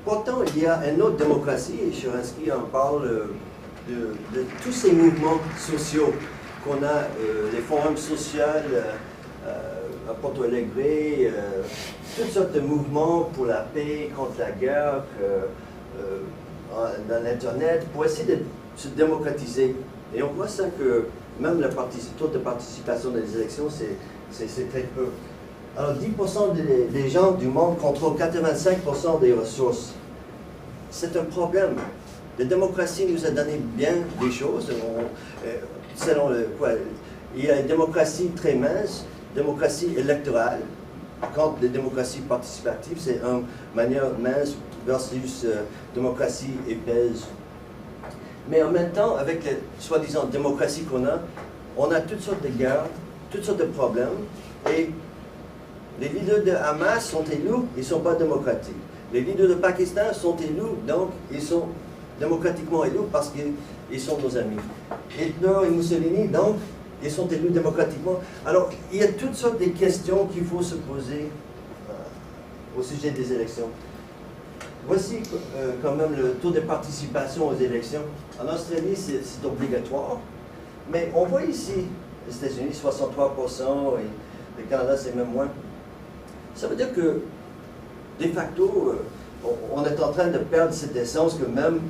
Pourtant, il y a une autre démocratie, et Sharansky en parle de tous ces mouvements sociaux qu'on a, les forums sociaux à Porto Alegre, toutes sortes de mouvements pour la paix, contre la guerre, dans l'Internet, pour essayer de se démocratiser. Et on voit ça que même le taux de participation dans les élections, c'est très peu. Alors 10% des gens du monde contrôlent 85% des ressources. C'est un problème. La démocratie nous a donné bien des choses. Selon il y a une démocratie très mince, démocratie électorale, quand la démocratie participative, c'est une manière mince versus démocratie épaisse. Mais en même temps, avec la soi-disant démocratie qu'on a, on a toutes sortes de guerres, toutes sortes de problèmes, et les leaders de Hamas sont élus, ils ne sont pas démocratiques. Les leaders de Pakistan sont élus, donc ils sont démocratiquement élus parce qu'ils sont nos amis. Hitler et Mussolini, donc, ils sont élus démocratiquement. Alors, il y a toutes sortes de questions qu'il faut se poser au sujet des élections. Voici quand même le taux de participation aux élections. En Australie, c'est obligatoire, mais on voit ici, les États-Unis, 63%, et le Canada, c'est même moins. Ça veut dire que, de facto, on est en train de perdre cette essence que même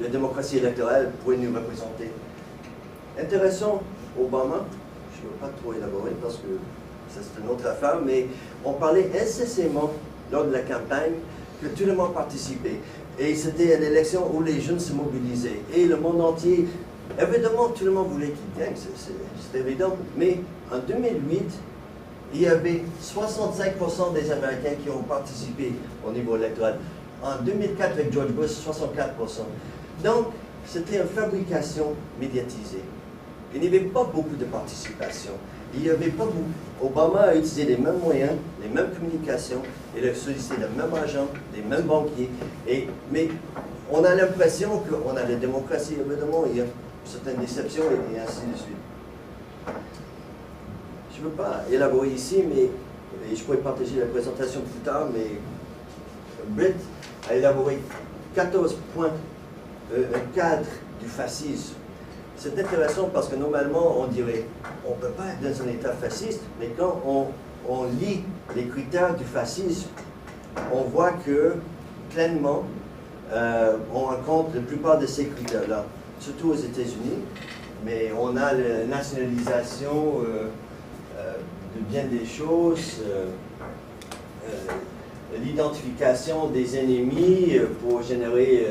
la démocratie électorale pourrait nous représenter. Intéressant, Obama, je ne veux pas trop élaborer parce que ça c'est une autre affaire, mais on parlait incessamment lors de la campagne que tout le monde participait. Et c'était une élection où les jeunes se mobilisaient. Et le monde entier, évidemment, tout le monde voulait qu'il gagne, c'est évident. Mais en 2008, il y avait 65% des Américains qui ont participé au niveau électoral. En 2004, avec George Bush, 64%. Donc, c'était une fabrication médiatisée. Il n'y avait pas beaucoup de participation. Il n'y avait pas beaucoup. Obama a utilisé les mêmes moyens, les mêmes communications, il a sollicité les mêmes agents, les mêmes banquiers. Mais on a l'impression qu'on a la démocratie, évidemment, il y a certaines déceptions et ainsi de suite. Je ne veux pas élaborer ici, mais je pourrais partager la présentation plus tard, mais Britt a élaboré 14 points, un cadre du fascisme. C'est intéressant parce que normalement, on dirait, on ne peut pas être dans un état fasciste, mais quand on lit les critères du fascisme, on voit que, pleinement, on rencontre la plupart de ces critères-là, surtout aux États-Unis, mais on a la nationalisation de bien des choses, l'identification des ennemis pour générer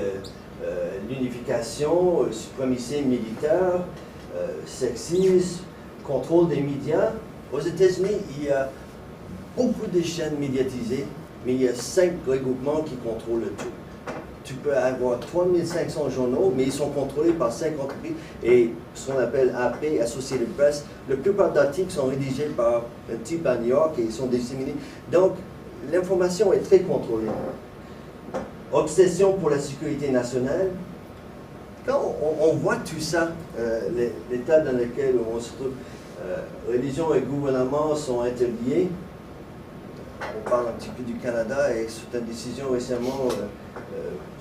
l'unification, suprématie militaire, sexisme, contrôle des médias. Aux États-Unis, il y a beaucoup de chaînes médiatisées, mais il y a 5 regroupements qui contrôlent le tout. Tu peux avoir 3500 journaux, mais ils sont contrôlés par 5 entreprises et ce qu'on appelle AP, Associated Press. La plupart d'articles sont rédigés par un type à New York et ils sont disséminés. Donc, l'information est très contrôlée. Obsession pour la sécurité nationale. Quand on voit tout ça, l'état dans lequel on se trouve, religion et gouvernement sont interliés. On parle un petit peu du Canada et certaines décisions récemment,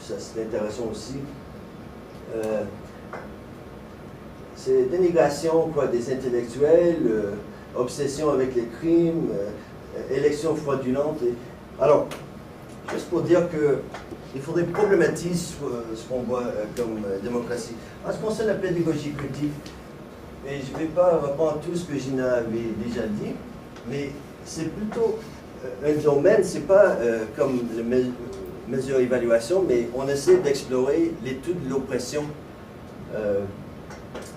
ça c'est intéressant aussi. C'est dénigration des intellectuels, obsession avec les crimes, élections fraudulentes. Alors, juste pour dire qu'il faudrait problématiser ce qu'on voit comme démocratie. En ce qui concerne la pédagogie critique, et je ne vais pas reprendre tout ce que Gina avait déjà dit, mais c'est plutôt un domaine, ce n'est pas comme le mesure d'évaluation, mais on essaie d'explorer l'étude de l'oppression.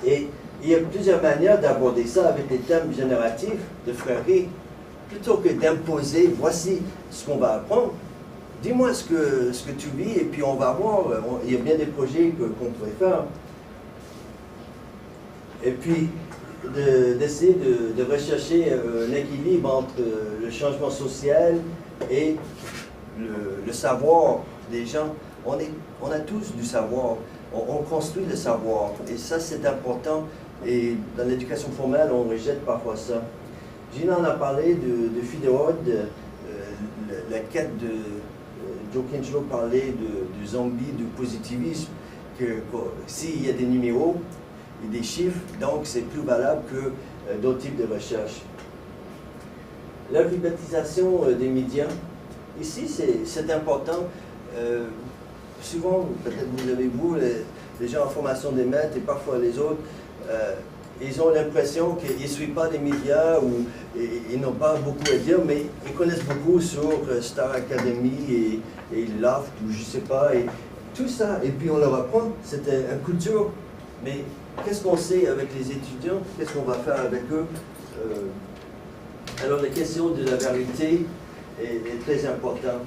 Et il y a plusieurs manières d'aborder ça avec des thèmes génératifs, de frairer, plutôt que d'imposer, voici ce qu'on va apprendre. Dis-moi ce que tu vis et puis on va voir, il y a bien des projets qu'on pourrait faire. Et puis, d'essayer de rechercher l'équilibre entre le changement social et le savoir des gens. On a tous du savoir, on construit le savoir et ça c'est important et dans l'éducation formelle on rejette parfois ça. Gina en a parlé de Fidéode, la quête Joe Kinchlow parlait du zombie, du positivisme, que s'il y a des numéros et des chiffres, donc c'est plus valable que d'autres types de recherches. La privatisation des médias, ici c'est important. Souvent, peut-être vous avez les gens en formation des maîtres et parfois les autres, ils ont l'impression qu'ils ne suivent pas les médias ou ils n'ont pas beaucoup à dire, mais ils connaissent beaucoup sur Star Academy et Loft ou je ne sais pas, et tout ça. Et puis on leur apprend, c'est une culture. Mais qu'est-ce qu'on sait avec les étudiants? Qu'est-ce qu'on va faire avec eux? Alors la question de la vérité est très importante.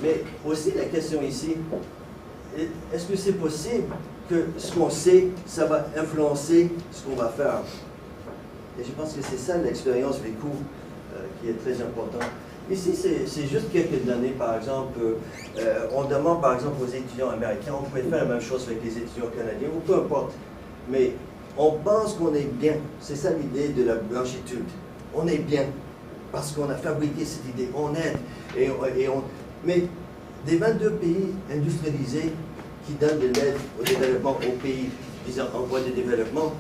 Mais aussi la question ici, est-ce que c'est possible que ce qu'on sait, ça va influencer ce qu'on va faire? Et je pense que c'est ça l'expérience vécue qui est très importante. Ici, c'est juste quelques données, par exemple. On demande, par exemple, aux étudiants américains, on pourrait faire la même chose avec les étudiants canadiens, ou peu importe. Mais on pense qu'on est bien. C'est ça l'idée de la blanchitude. On est bien parce qu'on a fabriqué cette idée. On aide. Mais des 22 pays industrialisés qui donnent de l'aide au développement aux pays disant en voie de développement,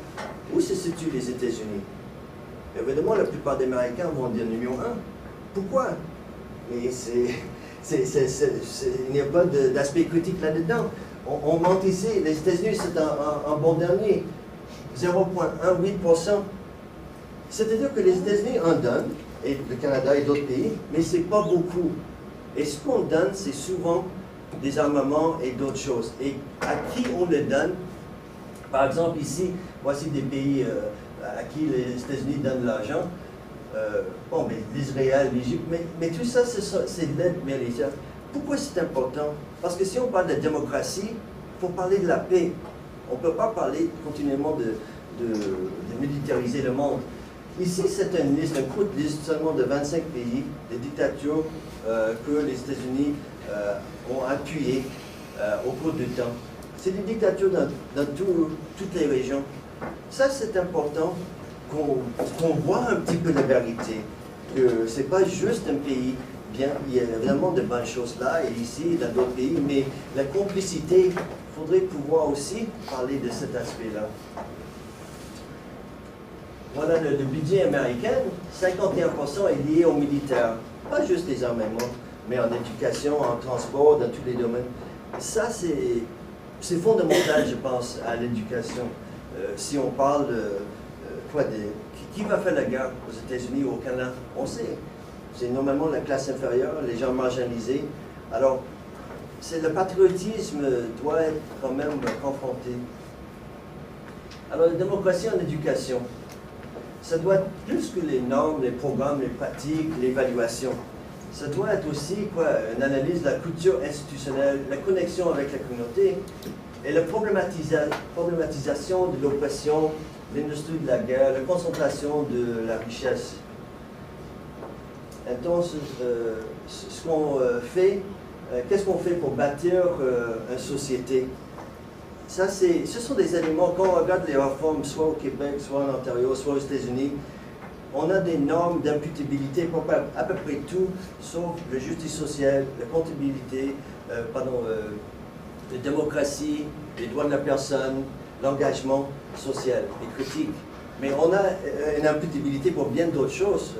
où se situent les États-Unis? Évidemment, la plupart des Américains vont dire numéro 1. Pourquoi? Mais il n'y a pas d'aspect critique là-dedans. On monte ici, les États-Unis, c'est un bon dernier. 0,18%. C'est-à-dire que les États-Unis en donnent, et le Canada et d'autres pays, mais ce n'est pas beaucoup. Et ce qu'on donne, c'est souvent des armements et d'autres choses. Et à qui on le donne? Par exemple, ici, voici des pays à qui les États-Unis donnent l'argent. Bon, mais l'Israël, l'Égypte, mais tout ça, c'est de l'aide militaire. Pourquoi c'est important? Parce que si on parle de démocratie, il faut parler de la paix. On ne peut pas parler continuellement de militariser le monde. Ici, c'est une liste, une courte liste seulement de 25 pays, des dictatures que les États-Unis ont appuyées au cours du temps. C'est des dictatures dans toutes les régions. Ça, c'est important qu'on voit un petit peu la vérité, que ce n'est pas juste un pays bien, il y a vraiment de bonnes choses là, et ici, dans d'autres pays, mais la complicité, il faudrait pouvoir aussi parler de cet aspect-là. Voilà le budget américain, 51% est lié aux militaires, pas juste les armements, mais en éducation, en transport, dans tous les domaines. Ça, c'est fondamental, je pense, à l'éducation. Si on parle qui va faire la guerre aux États-Unis ou au Canada? On sait. C'est normalement la classe inférieure, les gens marginalisés. Alors, le patriotisme doit être quand même confronté. Alors, la démocratie en éducation, ça doit être plus que les normes, les programmes, les pratiques, l'évaluation. Ça doit être aussi une analyse de la culture institutionnelle, la connexion avec la communauté et la problématisation de l'oppression, l'industrie de la guerre, la concentration de la richesse. Entonces, ce qu'on fait, qu'est-ce qu'on fait pour bâtir une société? Ça, ce sont des éléments, quand on regarde les réformes, soit au Québec, soit en Ontario, soit aux États-Unis, on a des normes d'imputabilité pour à peu près tout, sauf la justice sociale, la comptabilité, la démocratie, les droits de la personne, l'engagement social et critique. Mais on a une imputabilité pour bien d'autres choses.